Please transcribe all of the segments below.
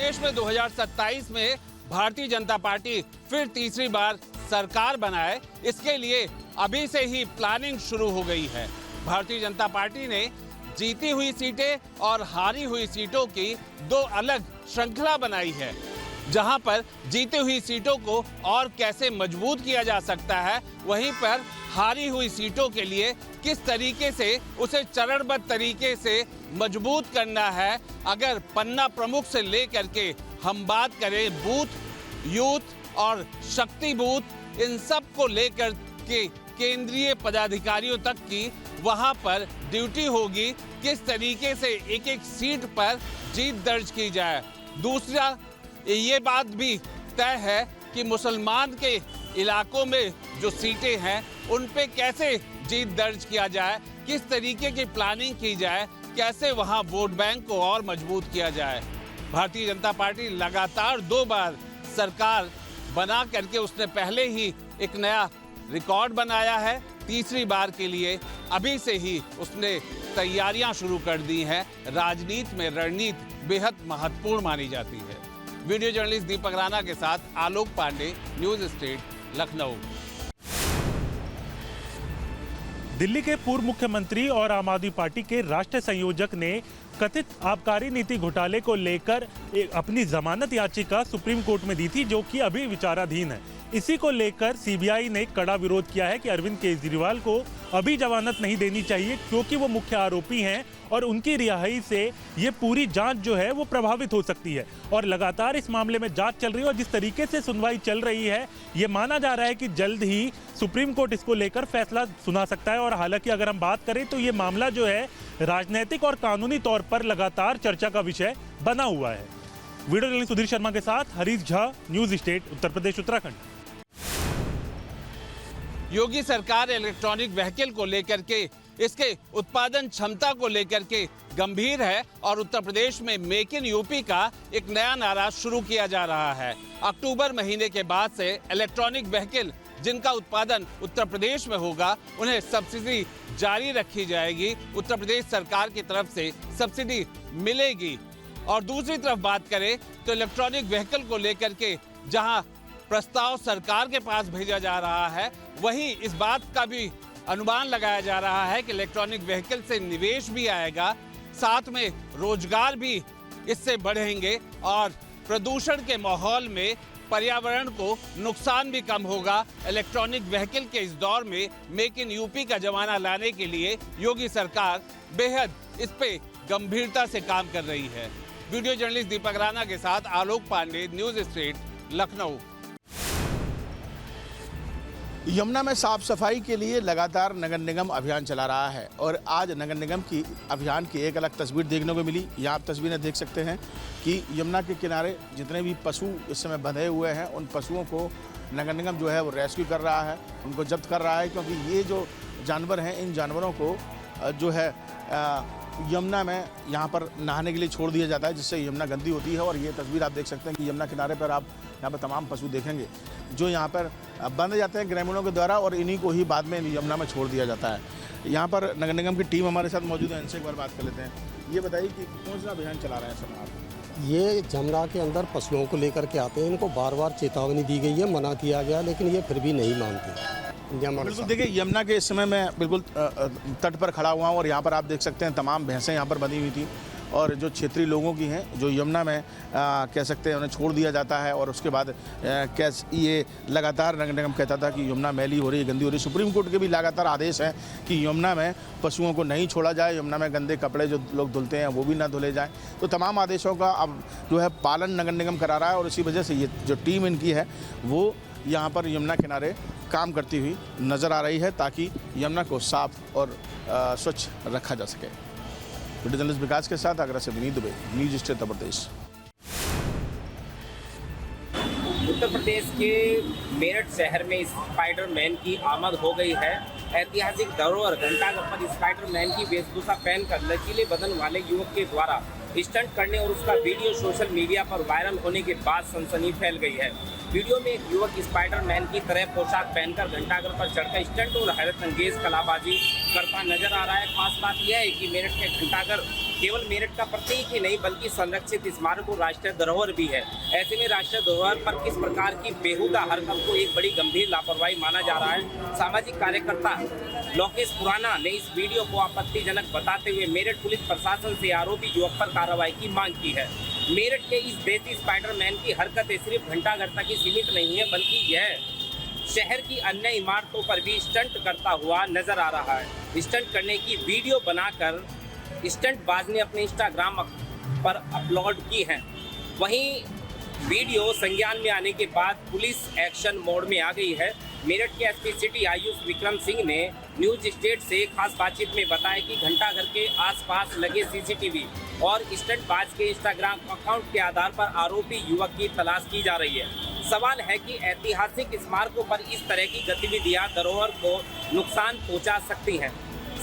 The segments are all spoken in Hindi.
प्रदेश में 2027 में भारतीय जनता पार्टी फिर तीसरी बार सरकार बनाए, इसके लिए अभी से ही प्लानिंग शुरू हो गई है। भारतीय जनता पार्टी ने जीती हुई सीटें और हारी हुई सीटों की दो अलग श्रृंखला बनाई है, जहां पर जीती हुई सीटों को और कैसे मजबूत किया जा सकता है, वहीं पर हारी हुई सीटों के लिए किस तरीके से उसे चरणबद्ध तरीके से मजबूत करना है। अगर पन्ना प्रमुख से लेकर के हम बात करें बूथ, यूथ और शक्ति बूथ, इन सब को लेकर के केंद्रीय पदाधिकारियों तक की वहां पर ड्यूटी होगी, किस तरीके से एक एक सीट पर जीत दर्ज की जाए। दूसरा ये बात भी तय है कि मुसलमान के इलाकों में जो सीटें हैं उन पे कैसे जीत दर्ज किया जाए, किस तरीके की प्लानिंग की जाए, कैसे वहां वोट बैंक को और मजबूत किया जाए। भारतीय जनता पार्टी लगातार 2 बार सरकार बना करके उसने पहले ही एक नया रिकॉर्ड बनाया है। तीसरी बार के लिए अभी से ही उसने तैयारियां शुरू कर दी हैं। राजनीति में रणनीति बेहद महत्वपूर्ण मानी जाती है। वीडियो जर्नलिस्ट दीपक राणा के साथ आलोक पांडे, न्यूज स्टेट, लखनऊ। दिल्ली के पूर्व मुख्यमंत्री और आम आदमी पार्टी के राष्ट्रीय संयोजक ने कथित आबकारी नीति घोटाले को लेकर अपनी जमानत याचिका सुप्रीम कोर्ट में दी थी, जो कि अभी विचाराधीन है। इसी को लेकर सीबीआई ने कड़ा विरोध किया है कि अरविंद केजरीवाल को अभी जमानत नहीं देनी चाहिए, क्योंकि वो मुख्य आरोपी हैं और उनकी रिहाई से ये पूरी जांच जो है वो प्रभावित हो सकती है। और लगातार इस मामले में जांच चल रही है और जिस तरीके से सुनवाई चल रही है, ये माना जा रहा है कि जल्द ही सुप्रीम कोर्ट इसको लेकर फैसला सुना सकता है। और हालांकि अगर हम बात करें तो ये मामला जो है राजनीतिक और कानूनी तौर पर लगातार चर्चा का विषय बना हुआ है। वीडियो जर्नलिस्ट सुधीर शर्मा के साथ हरीश झा, न्यूज स्टेट, उत्तर प्रदेश, उत्तराखंड। योगी सरकार इलेक्ट्रॉनिक व्हीकल को लेकर के, इसके उत्पादन क्षमता को लेकर के गंभीर है और उत्तर प्रदेश में मेक इन यूपी का एक नया नारा शुरू किया जा रहा है। अक्टूबर महीने के बाद से इलेक्ट्रॉनिक व्हीकल जिनका उत्पादन उत्तर प्रदेश में होगा, उन्हें सब्सिडी जारी रखी जाएगी। उत्तर प्रदेश सरकार की तरफ से सब्सिडी मिलेगी। और दूसरी तरफ बात करें तो इलेक्ट्रॉनिक व्हीकल को लेकर के जहां प्रस्ताव सरकार के पास भेजा जा रहा है, वहीं इस बात का भी अनुमान लगाया जा रहा है कि इलेक्ट्रॉनिक व्हीकल से निवेश भी आएगा, साथ में रोजगार भी इससे बढ़ेंगे और प्रदूषण के माहौल में पर्यावरण को नुकसान भी कम होगा। इलेक्ट्रॉनिक व्हीकल के इस दौर में मेक इन यूपी का जमाना लाने के लिए योगी सरकार बेहद इस पे गंभीरता से काम कर रही है। वीडियो जर्नलिस्ट दीपक राणा के साथ आलोक पांडे, न्यूज स्टेट, लखनऊ। यमुना में साफ सफाई के लिए लगातार नगर निगम अभियान चला रहा है और आज नगर निगम की अभियान की एक अलग तस्वीर देखने को मिली। यहाँ आप तस्वीरें देख सकते हैं कि यमुना के किनारे जितने भी पशु इस समय बंधे हुए हैं, उन पशुओं को नगर निगम जो है वो रेस्क्यू कर रहा है, उनको जब्त कर रहा है, क्योंकि ये जो जानवर हैं, इन जानवरों को जो है यमुना में यहाँ पर नहाने के लिए छोड़ दिया जाता है, जिससे यमुना गंदी होती है। और ये तस्वीर आप देख सकते हैं कि यमुना किनारे पर आप यहाँ पर तमाम पशु देखेंगे जो यहाँ पर बंध जाते हैं ग्रामीणों के द्वारा और इन्हीं को ही बाद में यमुना में छोड़ दिया जाता है। यहाँ पर नगर निगम की टीम हमारे साथ मौजूद है, इनसे एक बार बात कर लेते हैं। ये बताइए कि कौन सा अभियान चला रहे हैं सर आप? ये जमुना के अंदर पशुओं को लेकर के आते हैं, इनको बार बार चेतावनी दी गई है, मना किया गया, लेकिन ये फिर भी नहीं मानते। बिल्कुल देखिए, यमुना के इस समय मैं बिल्कुल तट पर खड़ा हुआ हूँ और यहाँ पर आप देख सकते हैं तमाम भैंसें यहाँ पर बंधी हुई थी और जो क्षेत्रीय लोगों की हैं, जो यमुना में कह सकते हैं उन्हें छोड़ दिया जाता है। और उसके बाद ये लगातार नगर निगम कहता था कि यमुना मैली हो रही है, गंदी हो रही है। सुप्रीम कोर्ट के भी लगातार आदेश हैं कि यमुना में पशुओं को नहीं छोड़ा जाए, यमुना में गंदे कपड़े जो लोग धुलते हैं वो भी ना धुले जाएँ। तो तमाम आदेशों का अब जो है पालन नगर निगम करा रहा है और इसी वजह से ये जो टीम इनकी है वो यहाँ पर यमुना किनारे काम करती हुई नज़र आ रही है, ताकि यमुना को साफ और स्वच्छ रखा जा सके। वीडियो जर्नलिस्ट विकास के साथ आगरा से विनीत दुबे, न्यूज स्टेट, उत्तर प्रदेश। उत्तर प्रदेश के मेरठ शहर में स्पाइडरमैन की आमद हो गई है। ऐतिहासिक धरोहर घंटाघर पर स्पाइडरमैन की वेशभूषा पहनकर लचीले बदन वाले युवक के द्वारा स्टंट करने और उसका वीडियो सोशल मीडिया पर वायरल होने के बाद सनसनी फैल गई है। वीडियो में एक युवक स्पाइडरमैन की तरह पोशाक पहनकर घंटाघर पर चढ़कर स्टंट और हैरत अंगेज कलाबाजी करता नजर आ रहा है। खास बात यह है कि मेरठ के घंटाघर केवल मेरठ का प्रतीक ही नहीं बल्कि संरक्षित स्मारक और राष्ट्रीय धरोहर भी है। ऐसे में राष्ट्रीय धरोहर पर किस प्रकार की बेहुदा हरकत को एक बड़ी गंभीर लापरवाही माना जा रहा है। सामाजिक कार्यकर्ता लोकेश खुराना ने इस वीडियो को आपत्तिजनक बताते हुए मेरठ पुलिस प्रशासन से आरोपी युवक पर कार्रवाई की मांग की है। मेरठ के इस देसी स्पाइडरमैन की हरकतें सिर्फ घंटाघर तक ही सीमित नहीं है बल्कि यह शहर की अन्य इमारतों पर भी स्टंट करता हुआ नजर आ रहा है। स्टंट करने की वीडियो बनाकर स्टंटबाज ने अपने इंस्टाग्राम पर अपलोड की है। वहीं वीडियो संज्ञान में आने के बाद पुलिस एक्शन मोड में आ गई है। मेरठ के एसपी सिटी आयुष विक्रम सिंह ने न्यूज स्टेट से खास बातचीत में बताया कि घंटाघर के आसपास लगे सीसीटीवी और स्टंटबाज के इंस्टाग्राम अकाउंट के आधार पर आरोपी युवक की तलाश की जा रही है। सवाल है कि ऐतिहासिक स्मारकों पर इस तरह की गतिविधियां धरोहर को नुकसान पहुंचा सकती हैं।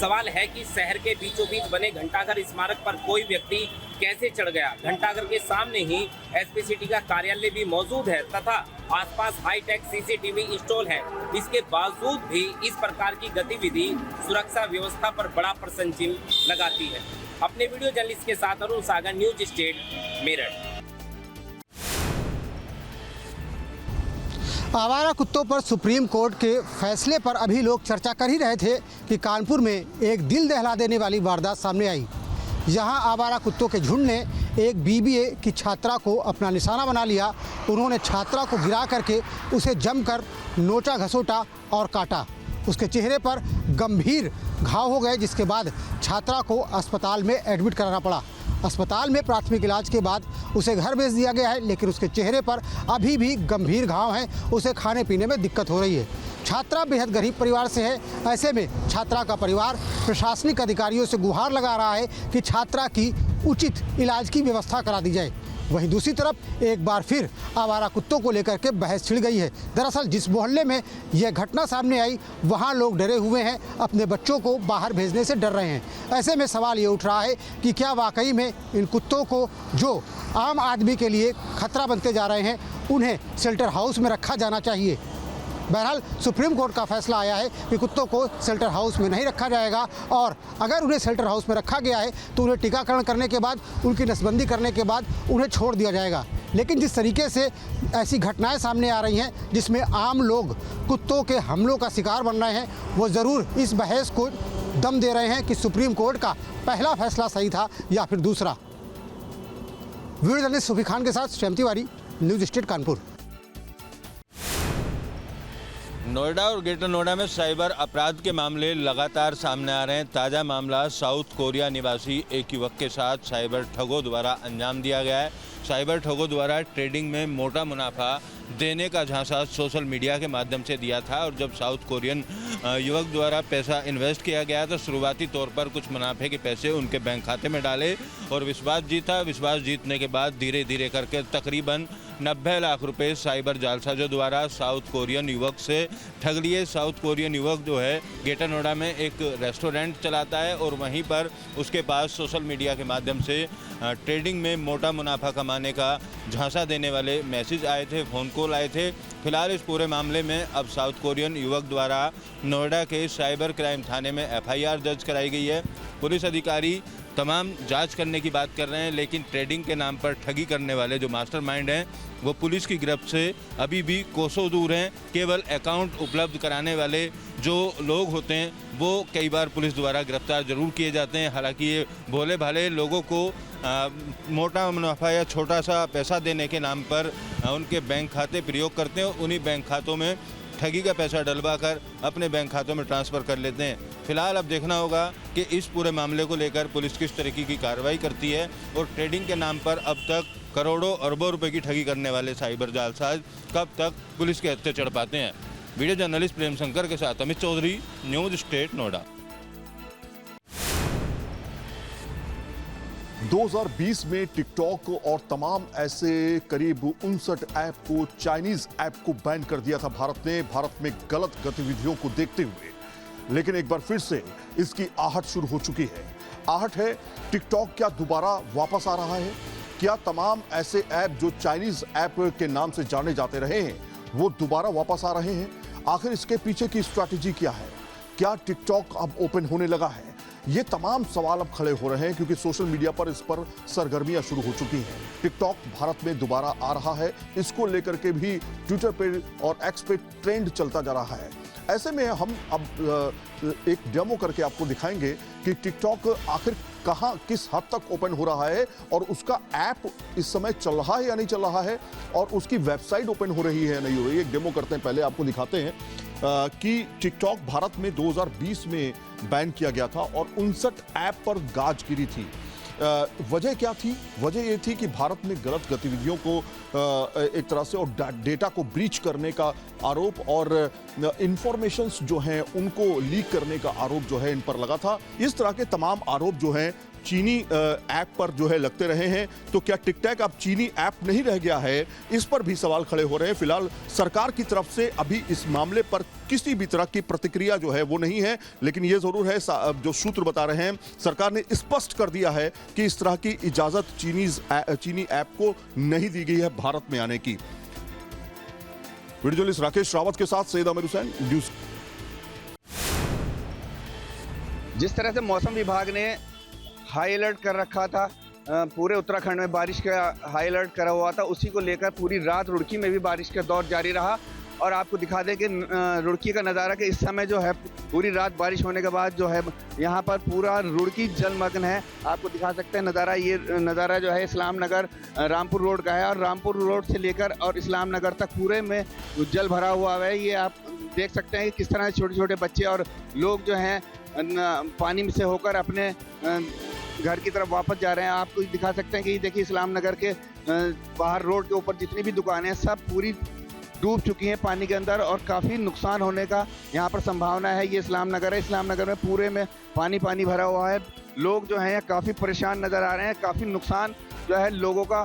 सवाल है कि शहर के बीचों बीच बने घंटाघर स्मारक पर कोई व्यक्ति कैसे चढ़ गया। घंटाघर के सामने ही एसपी सिटी का कार्यालय भी मौजूद है तथा आसपास हाईटेक सीसीटीवी इंस्टॉल है। इसके बावजूद भी इस प्रकार की गतिविधि सुरक्षा व्यवस्था पर बड़ा प्रश्न चिन्ह लगाती है। अपने वीडियो जर्नलिस्ट के साथ अरुण सागर, न्यूज स्टेट, मेरठ। आवारा कुत्तों पर सुप्रीम कोर्ट के फैसले पर अभी लोग चर्चा कर ही रहे थे कि कानपुर में एक दिल दहला देने वाली वारदात सामने आई। यहाँ आवारा कुत्तों के झुंड ने एक बीबीए की छात्रा को अपना निशाना बना लिया। उन्होंने छात्रा को गिरा करके उसे जमकर नोचा, घसोटा और काटा। उसके चेहरे पर गंभीर घाव हो गए, जिसके बाद छात्रा को अस्पताल में एडमिट कराना पड़ा। अस्पताल में प्राथमिक इलाज के बाद उसे घर भेज दिया गया है, लेकिन उसके चेहरे पर अभी भी गंभीर घाव हैं। उसे खाने पीने में दिक्कत हो रही है। छात्रा बेहद गरीब परिवार से है। ऐसे में छात्रा का परिवार प्रशासनिक अधिकारियों से गुहार लगा रहा है कि छात्रा की उचित इलाज की व्यवस्था करा दी जाए। वहीं दूसरी तरफ एक बार फिर आवारा कुत्तों को लेकर के बहस छिड़ गई है। दरअसल जिस मोहल्ले में यह घटना सामने आई, वहां लोग डरे हुए हैं, अपने बच्चों को बाहर भेजने से डर रहे हैं। ऐसे में सवाल ये उठ रहा है कि क्या वाकई में इन कुत्तों को, जो आम आदमी के लिए खतरा बनते जा रहे हैं, उन्हें शेल्टर हाउस में रखा जाना चाहिए। बहरहाल सुप्रीम कोर्ट का फैसला आया है कि कुत्तों को शेल्टर हाउस में नहीं रखा जाएगा और अगर उन्हें शेल्टर हाउस में रखा गया है तो उन्हें टीकाकरण करने के बाद, उनकी नसबंदी करने के बाद उन्हें छोड़ दिया जाएगा। लेकिन जिस तरीके से ऐसी घटनाएं सामने आ रही हैं जिसमें आम लोग कुत्तों के हमलों का शिकार बन रहे हैं, वो ज़रूर इस बहस को दम दे रहे हैं कि सुप्रीम कोर्ट का पहला फैसला सही था या फिर दूसरा। वीडियो जर्नलिस्ट सूफी खान के साथ श्याम तिवारी, न्यूज स्टेट, कानपुर। नोएडा और ग्रेटर नोएडा में साइबर अपराध के मामले लगातार सामने आ रहे हैं। ताज़ा मामला साउथ कोरिया निवासी एक युवक के साथ साइबर ठगों द्वारा अंजाम दिया गया है। साइबर ठगों द्वारा ट्रेडिंग में मोटा मुनाफा देने का झांसा सोशल मीडिया के माध्यम से दिया था और जब साउथ कोरियन युवक द्वारा पैसा इन्वेस्ट किया गया तो शुरुआती तौर पर कुछ मुनाफे के पैसे उनके बैंक खाते में डाले और विश्वास जीता। विश्वास जीतने के बाद धीरे धीरे करके तकरीबन 90 लाख रुपए साइबर जालसाजों द्वारा साउथ कोरियन युवक से ठग लिए। साउथ कोरियन युवक जो है ग्रेटर नोएडा में एक रेस्टोरेंट चलाता है और वहीं पर उसके पास सोशल मीडिया के माध्यम से ट्रेडिंग में मोटा मुनाफा कमाने का झांसा देने वाले मैसेज आए थे, फ़ोन कॉल आए थे। फिलहाल इस पूरे मामले में अब साउथ कोरियन युवक द्वारा नोएडा के साइबर क्राइम थाने में FIR दर्ज कराई गई है। पुलिस अधिकारी तमाम जांच करने की बात कर रहे हैं, लेकिन ट्रेडिंग के नाम पर ठगी करने वाले जो मास्टरमाइंड हैं वो पुलिस की गिरफ्त से अभी भी कोसों दूर हैं। केवल अकाउंट उपलब्ध कराने वाले जो लोग होते हैं वो कई बार पुलिस द्वारा गिरफ्तार जरूर किए जाते हैं। हालांकि ये भोले भाले लोगों को मोटा मुनाफा या छोटा सा पैसा देने के नाम पर उनके बैंक खाते प्रयोग करते हैं। उन्हीं बैंक खातों में ठगी का पैसा डलवा कर अपने बैंक खातों में ट्रांसफ़र कर लेते हैं। फिलहाल अब देखना होगा कि इस पूरे मामले को लेकर पुलिस किस तरीके की कार्रवाई करती है और ट्रेडिंग के नाम पर अब तक करोड़ों अरबों रुपए की ठगी करने वाले साइबर जालसाज कब तक पुलिस के हत्थे चढ़ पाते हैं। वीडियो जर्नलिस्ट प्रेम शंकर के साथ अमित चौधरी, न्यूज स्टेट, नोएडा। 2020 में टिकटॉक और तमाम ऐसे करीब 59 ऐप को, चाइनीज ऐप को बैन कर दिया था भारत ने, भारत में गलत गतिविधियों को देखते हुए। लेकिन एक बार फिर से इसकी आहट शुरू हो चुकी है। आहट है टिकटॉक क्या दोबारा वापस आ रहा है? क्या तमाम ऐसे ऐप जो चाइनीज ऐप के नाम से जाने जाते रहे हैं वो दोबारा वापस आ रहे हैं? आखिर इसके पीछे की स्ट्रैटेजी क्या है? क्या टिकटॉक अब ओपन होने लगा है? ये तमाम सवाल अब खड़े हो रहे हैं क्योंकि सोशल मीडिया पर इस पर सरगर्मियां शुरू हो चुकी हैं। टिकटॉक भारत में दोबारा आ रहा है, इसको लेकर के भी ट्विटर पे और एक्स पे ट्रेंड चलता जा रहा है। ऐसे में हम अब एक डेमो करके आपको दिखाएंगे कि टिकटॉक आखिर कहां किस हद तक ओपन हो रहा है और उसका ऐप इस समय चल रहा है या नहीं चल रहा है और उसकी वेबसाइट ओपन हो रही है या नहीं हो रही है। एक डेमो करते हैं, पहले आपको दिखाते हैं कि टिकटॉक भारत में 2020 में बैन किया गया था और 59 ऐप पर गाज गिरी थी। वजह क्या थी? वजह ये थी कि भारत में गलत गतिविधियों को एक तरह से और डेटा को ब्रीच करने का आरोप और इंफॉर्मेशंस जो हैं उनको लीक करने का आरोप जो है इन पर लगा था। इस तरह के तमाम आरोप जो हैं चीनी ऐप पर जो है लगते रहे हैं। तो क्या टिकटॉक अब चीनी ऐप नहीं रह गया है? इस पर भी सवाल खड़े हो रहे हैं। फिलहाल सरकार की तरफ से अभी इस मामले पर किसी भी तरह की प्रतिक्रिया जो है वो नहीं है, लेकिन ये जरूर है जो सूत्र बता रहे हैं, सरकार ने स्पष्ट कर दिया है कि इस तरह की इजाजत चीनी ऐप को नहीं दी गई है भारत में आने की। वीडियो जर्नलिस्ट राकेश रावत के साथ सैयद आमिर हुसैन, न्यूज़। जिस तरह से मौसम विभाग ने हाई अलर्ट कर रखा था, पूरे उत्तराखंड में बारिश का हाई अलर्ट करा हुआ था, उसी को लेकर पूरी रात रुड़की में भी बारिश का दौर जारी रहा। और आपको दिखा दें कि रुड़की का नज़ारा कि इस समय जो है पूरी रात बारिश होने के बाद जो है यहाँ पर पूरा रुड़की जलमग्न है। आपको दिखा सकते हैं नज़ारा, ये नज़ारा जो है इस्लाम नगर रामपुर रोड का है और रामपुर रोड से लेकर और इस्लाम नगर तक पूरे में जल भरा हुआ है। ये आप देख सकते हैं कि किस तरह छोटे छोटे बच्चे और लोग जो हैं पानी में से होकर अपने घर की तरफ वापस जा रहे हैं। आपको दिखा सकते हैं कि देखिए इस्लाम नगर के बाहर रोड के ऊपर जितनी भी दुकानें हैं सब पूरी डूब चुकी हैं पानी के अंदर और काफ़ी नुकसान होने का यहाँ पर संभावना है। ये इस्लाम नगर है, इस्लाम नगर में पूरे में पानी भरा हुआ है। लोग जो हैं काफ़ी परेशान नज़र आ रहे हैं, काफ़ी नुकसान जो है लोगों का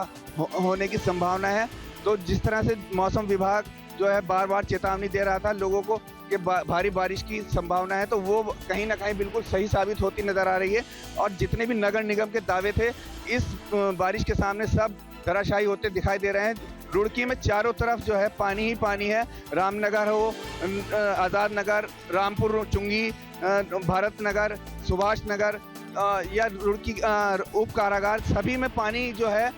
होने की संभावना है। तो जिस तरह से मौसम विभाग जो है बार बार चेतावनी दे रहा था लोगों को कि भारी बारिश की संभावना है, तो वो कहीं ना कहीं बिल्कुल सही साबित होती नज़र आ रही है। और जितने भी नगर निगम के दावे थे इस बारिश के सामने सब धराशायी होते दिखाई दे रहे हैं। रुड़की में चारों तरफ जो है पानी ही पानी है। रामनगर हो, आज़ाद नगर, रामपुर चुंगी, भारत नगर, सुभाष नगर या रुड़की उप कारागार, सभी में पानी जो है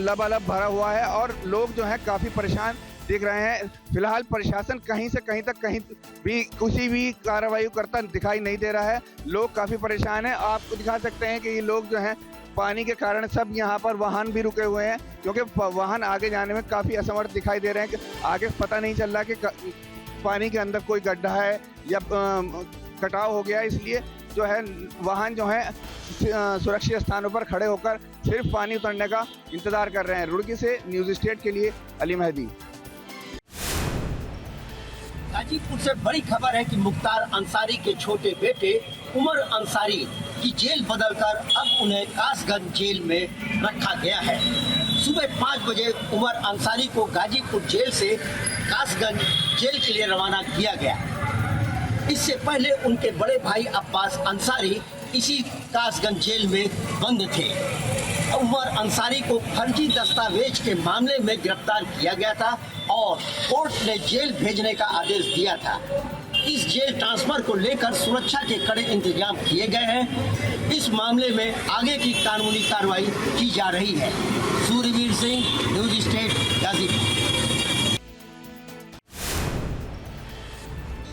लबालब भरा हुआ है और लोग जो है काफ़ी परेशान दिख रहे हैं। फिलहाल प्रशासन कहीं से कहीं तक कहीं भी किसी भी कार्रवाई करता दिखाई नहीं दे रहा है। लोग काफ़ी परेशान हैं। आपको दिखा सकते हैं कि ये लोग जो हैं पानी के कारण सब यहाँ पर वाहन भी रुके हुए हैं क्योंकि वाहन आगे जाने में काफ़ी असमर्थ दिखाई दे रहे हैं कि आगे पता नहीं चल रहा कि पानी के अंदर कोई गड्ढा है या कटाव हो गया, इसलिए जो है वाहन जो है सुरक्षित स्थानों पर खड़े होकर सिर्फ पानी उतरने का इंतजार कर रहे हैं। रुड़की से न्यूज़ स्टेट के लिए अली मेहदी। गाजीपुर से बड़ी खबर है कि मुख्तार अंसारी के छोटे बेटे उमर अंसारी की जेल बदलकर अब उन्हें कासगंज जेल में रखा गया है। सुबह 5 बजे उमर अंसारी को गाजीपुर जेल से कासगंज जेल के लिए रवाना किया गया। इससे पहले उनके बड़े भाई अब्बास अंसारी इसी कासगंज जेल में बंद थे। उमर अंसारी को फर्जी दस्तावेज के मामले में गिरफ्तार किया गया था और कोर्ट ने जेल भेजने का आदेश दिया था। इस जेल ट्रांसफर को लेकर सुरक्षा के कड़े इंतजाम किए गए हैं। इस मामले में आगे की कानूनी कार्रवाई की जा रही है। Suryaveer Singh, news state, Ghazipur.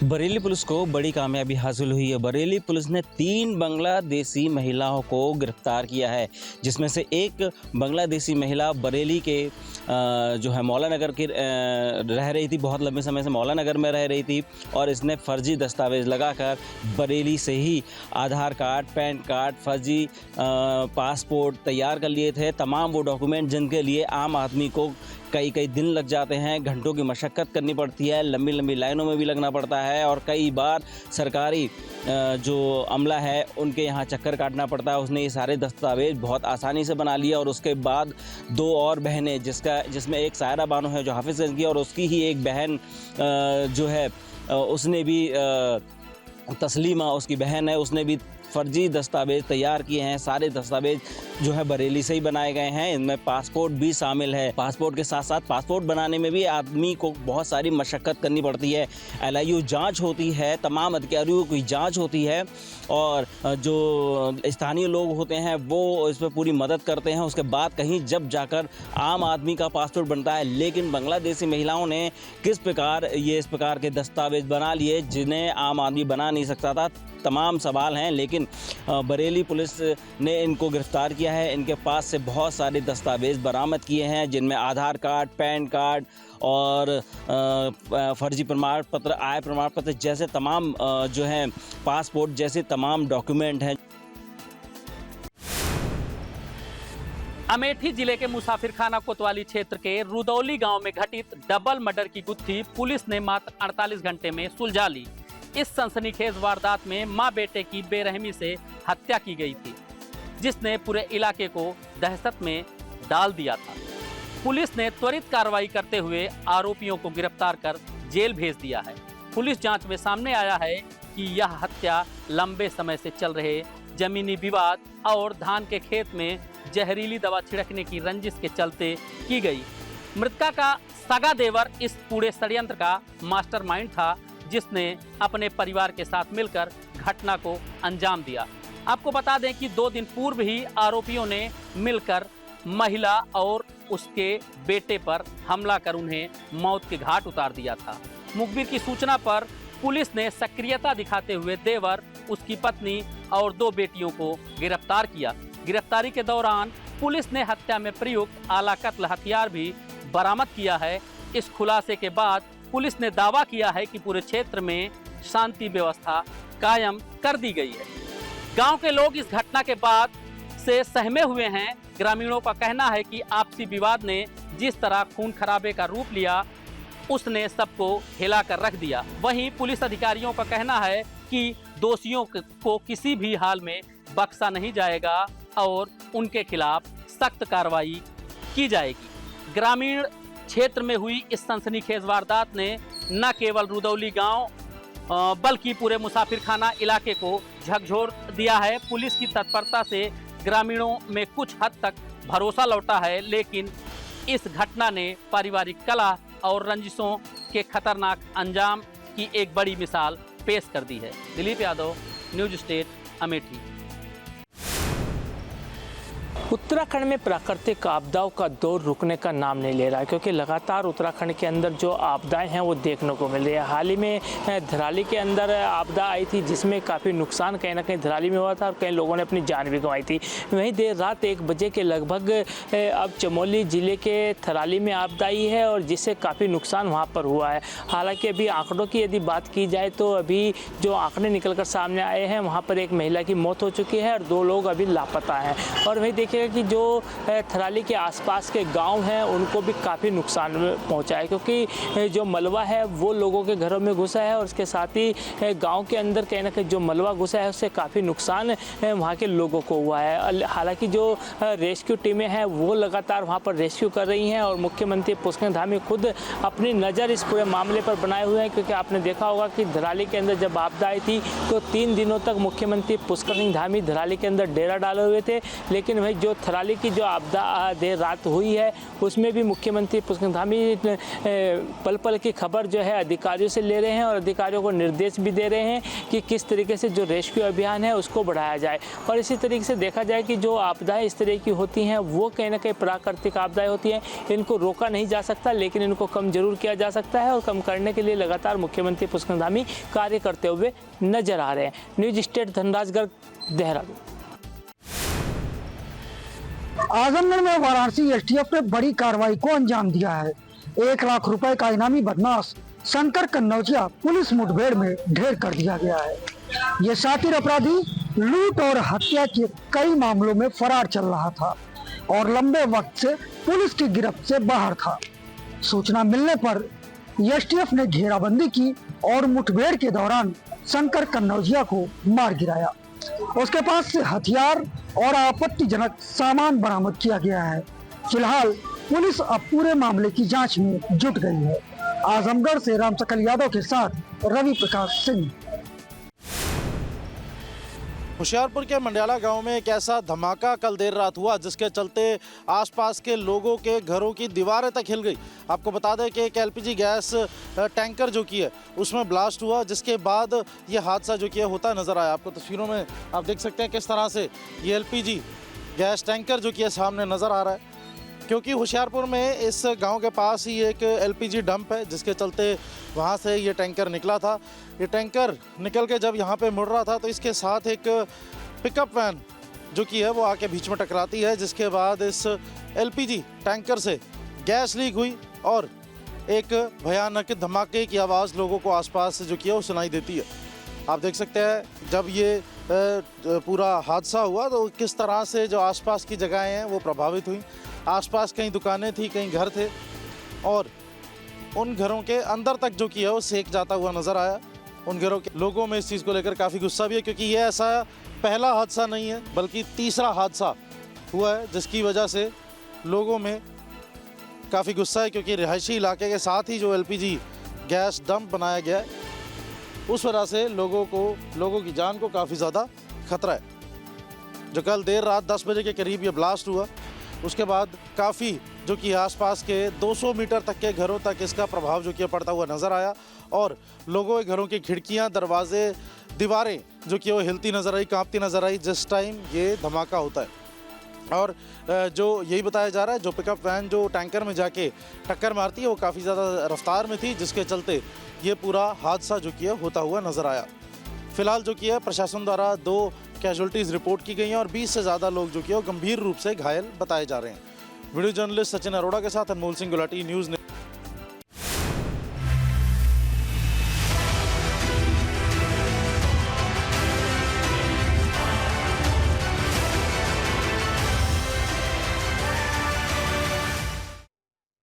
Bareilly police को बड़ी कामयाबी हासिल हुई है। बरेली पुलिस ने 3 बांग्लादेशी महिलाओं को गिरफ्तार किया है, जिसमें से एक बांग्लादेशी महिला बरेली के जो है मौला नगर की रह रही थी, बहुत लंबे समय से मौला नगर में रह रही थी और इसने फर्जी दस्तावेज़ लगाकर बरेली से ही आधार कार्ड, पैन कार्ड, फर्जी पासपोर्ट तैयार कर लिए थे। तमाम वो डॉक्यूमेंट जिनके लिए आम आदमी को कई दिन लग जाते हैं, घंटों की मशक्क़त करनी पड़ती है, लंबी लंबी लाइनों में भी लगना पड़ता है और कई बार सरकारी जो अमला है उनके यहाँ चक्कर काटना पड़ता है। उसने ये सारे दस्तावेज बहुत आसानी से बना लिया और उसके बाद 2 और बहनें, जिसमें एक सायरा बानो है जो हाफिज़गंज की और उसकी ही एक बहन जो है उसने भी तस्लीमा उसकी बहन है, उसने भी फर्जी दस्तावेज तैयार किए हैं। सारे दस्तावेज जो है बरेली से ही बनाए गए हैं। इनमें पासपोर्ट भी शामिल है। पासपोर्ट के साथ साथ पासपोर्ट बनाने में भी आदमी को बहुत सारी मशक्क़त करनी पड़ती है। LIU जांच होती है, तमाम अधिकारियों की जांच होती है और जो स्थानीय लोग होते हैं वो इस पर पूरी मदद करते हैं। उसके बाद कहीं जब जाकर आम आदमी का पासपोर्ट बनता है। लेकिन बांग्लादेशी महिलाओं ने किस प्रकार ये इस प्रकार के दस्तावेज बना लिए जिन्हें आम आदमी बना नहीं सकता था, तमाम सवाल हैं। लेकिन बरेली पुलिस ने इनको गिरफ्तार किया है। इनके पास से बहुत सारे दस्तावेज बरामद किए हैं जिनमें आधार कार्ड, पैन कार्ड और फर्जी प्रमाण पत्र, आय प्रमाण पत्र जैसे तमाम जो हैं पासपोर्ट जैसे तमाम डॉक्यूमेंट हैं। अमेठी जिले के मुसाफिरखाना कोतवाली क्षेत्र के रुदौली गांव में घटित डबल मर्डर की गुत्थी पुलिस ने मात्र 48 घंटे में सुलझा ली। इस सनसनीखेज वारदात में मां बेटे की बेरहमी से हत्या की गई थी, जिसने पूरे इलाके को दहशत में डाल दिया था। पुलिस ने त्वरित कार्रवाई करते हुए आरोपियों को गिरफ्तार कर जेल भेज दिया है। पुलिस जांच में सामने आया है कि यह हत्या लंबे समय से चल रहे जमीनी विवाद और धान के खेत में जहरीली दवा छिड़कने की रंजिश के चलते की गई। मृतका का सगा देवर इस पूरे षड्यंत्र का मास्टरमाइंड था, जिसने अपने परिवार के साथ मिलकर घटना को अंजाम दिया। आपको बता दें कि 2 दिन पूर्व ही आरोपियों ने मिलकर महिला और उसके बेटे पर हमला कर उन्हें मौत के घाट उतार दिया था। मुखबिर की सूचना पर पुलिस ने सक्रियता दिखाते हुए देवर, उसकी पत्नी और 2 बेटियों को गिरफ्तार किया। गिरफ्तारी के दौरान पुलिस ने हत्या में प्रयुक्त आला कत्ल हथियार भी बरामद किया है। इस खुलासे के बाद पुलिस ने दावा किया है कि पूरे क्षेत्र में शांति व्यवस्था कायम कर दी गई है। गांव के लोग इस घटना के बाद से सहमे हुए हैं। ग्रामीणों का कहना है कि आपसी विवाद ने जिस तरह खून खराबे का रूप लिया, उसने सबको हिलाकर रख दिया। वहीं पुलिस अधिकारियों का कहना है कि दोषियों को किसी भी हाल में बख्शा नहीं जाएगा और उनके खिलाफ सख्त कार्रवाई की जाएगी। ग्रामीण क्षेत्र में हुई इस सनसनीखेज वारदात ने न केवल रुदौली गांव बल्कि पूरे मुसाफिरखाना इलाके को झकझोर दिया है। पुलिस की तत्परता से ग्रामीणों में कुछ हद तक भरोसा लौटा है, लेकिन इस घटना ने पारिवारिक कलह और रंजिशों के खतरनाक अंजाम की एक बड़ी मिसाल पेश कर दी है। Dilip Yadav, News State, Amethi. उत्तराखंड में प्राकृतिक आपदाओं का दौर रुकने का नाम नहीं ले रहा है, क्योंकि लगातार उत्तराखंड के अंदर जो आपदाएं हैं वो देखने को मिल रही है। हाल ही में धराली के अंदर आपदा आई थी, जिसमें काफ़ी नुकसान कहीं ना कहीं धराली में हुआ था और कई लोगों ने अपनी जान भी गंवाई थी। वहीं देर रात 1 बजे के लगभग अब चमोली ज़िले के थराली में आपदा आई है और जिससे काफ़ी नुकसान वहाँ पर हुआ है। हालाँकि अभी आंकड़ों की यदि बात की जाए तो अभी जो आंकड़े निकल कर सामने आए हैं, वहाँ पर एक महिला की मौत हो चुकी है और 2 लोग अभी लापता हैं। और वहीं देखिए कि जो थराली के आसपास के गांव हैं उनको भी काफ़ी नुकसान पहुंचा है, क्योंकि जो मलबा है वो लोगों के घरों में घुसा है और उसके साथ ही गांव के अंदर कहीं ना कहीं जो मलबा घुसा है उससे काफ़ी नुकसान वहां के लोगों को हुआ है। हालांकि जो रेस्क्यू टीमें हैं वो लगातार वहां पर रेस्क्यू कर रही हैं और मुख्यमंत्री पुष्कर धामी खुद अपनी नज़र इस पूरे मामले पर बनाए हुए हैं, क्योंकि आपने देखा होगा कि धराली के अंदर जब आपदा आई थी तो 3 दिनों तक मुख्यमंत्री पुष्कर सिंह धामी धराली के अंदर डेरा डाले हुए थे। लेकिन वही जो थराली की जो आपदा देर रात हुई है उसमें भी मुख्यमंत्री पुष्कर धामी पल पल की खबर जो है अधिकारियों से ले रहे हैं और अधिकारियों को निर्देश भी दे रहे हैं कि किस तरीके से जो रेस्क्यू अभियान है उसको बढ़ाया जाए। और इसी तरीके से देखा जाए कि जो आपदाएं इस तरह की होती हैं वो कहीं ना कहीं प्राकृतिक आपदाएं होती हैं, इनको रोका नहीं जा सकता, लेकिन इनको कम जरूर किया जा सकता है और कम करने के लिए लगातार मुख्यमंत्री पुष्कर धामी कार्य करते हुए नजर आ रहे हैं। News State Dhanrajgarh, Dehradun. आजमगढ़ में वाराणसी एसटीएफ ने बड़ी कार्रवाई को अंजाम दिया है। 1 लाख रुपए का इनामी बदमाश शंकर कन्नौजिया पुलिस मुठभेड़ में ढेर कर दिया गया है। ये शातिर अपराधी लूट और हत्या के कई मामलों में फरार चल रहा था और लंबे वक्त से पुलिस की गिरफ्त से बाहर था। सूचना मिलने पर एसटीएफ ने घेराबंदी की और मुठभेड़ के दौरान शंकर कन्नौजिया को मार गिराया। उसके पास से हथियार और आपत्तिजनक सामान बरामद किया गया है। फिलहाल पुलिस अब पूरे मामले की जांच में जुट गई है। आजमगढ़ से रामसकल यादव के साथ रवि प्रकाश सिंह। होशियारपुर के मंडियाला गांव में एक ऐसा धमाका कल देर रात हुआ जिसके चलते आसपास के लोगों के घरों की दीवारें तक हिल गई। आपको बता दें कि एक एलपीजी गैस टैंकर जो कि है उसमें ब्लास्ट हुआ, जिसके बाद ये हादसा जो कि होता नज़र आया। आपको तस्वीरों में आप देख सकते हैं किस तरह से ये एलपीजी गैस टैंकर जो कि है सामने नज़र आ रहा है, क्योंकि होशियारपुर में इस गांव के पास ही एक एलपीजी डंप है, जिसके चलते वहां से ये टैंकर निकला था। ये टैंकर निकल के जब यहां पे मुड़ रहा था तो इसके साथ एक पिकअप वैन जो कि है वो आके बीच में टकराती है, जिसके बाद इस एलपीजी टैंकर से गैस लीक हुई और एक भयानक धमाके की आवाज़ लोगों को आसपास जो कि है वो सुनाई देती है। आप देख सकते हैं जब ये पूरा हादसा हुआ तो किस तरह से जो आसपास की जगहें हैं वो प्रभावित हुई। आसपास कई दुकानें थी, कई घर थे और उन घरों के अंदर तक जो किया वो सेक जाता हुआ नज़र आया। उन घरों के लोगों में इस चीज़ को लेकर काफ़ी गुस्सा भी है, क्योंकि ये ऐसा पहला हादसा नहीं है बल्कि तीसरा हादसा हुआ है, जिसकी वजह से लोगों में काफ़ी गुस्सा है, क्योंकि रिहायशी इलाके के साथ ही जो एलपीजी गैस डंप बनाया गया है उस वजह से लोगों की जान को काफ़ी ज़्यादा खतरा है। जो कल देर रात 10 बजे के करीब ये ब्लास्ट हुआ, उसके बाद काफ़ी जो कि आसपास के 200 मीटर तक के घरों तक इसका प्रभाव जो कि पड़ता हुआ नज़र आया और लोगों के घरों की खिड़कियां, दरवाजे, दीवारें जो कि वो हिलती नज़र आई, कांपती नज़र आई जिस टाइम ये धमाका होता है। और जो यही बताया जा रहा है, जो पिकअप वैन जो टैंकर में जाके टक्कर मारती है वो काफ़ी ज़्यादा रफ्तार में थी, जिसके चलते ये पूरा हादसा जो कि है होता हुआ नज़र आया। फिलहाल जो कि है प्रशासन द्वारा 2 कैजुअल्टीज़ रिपोर्ट की गई हैं और 20 से ज़्यादा लोग जो कि वो गंभीर रूप से घायल बताए जा रहे हैं। वीडियो जर्नलिस्ट सचिन अरोड़ा के साथ अनमोल सिंह गुलाटी, न्यूज़।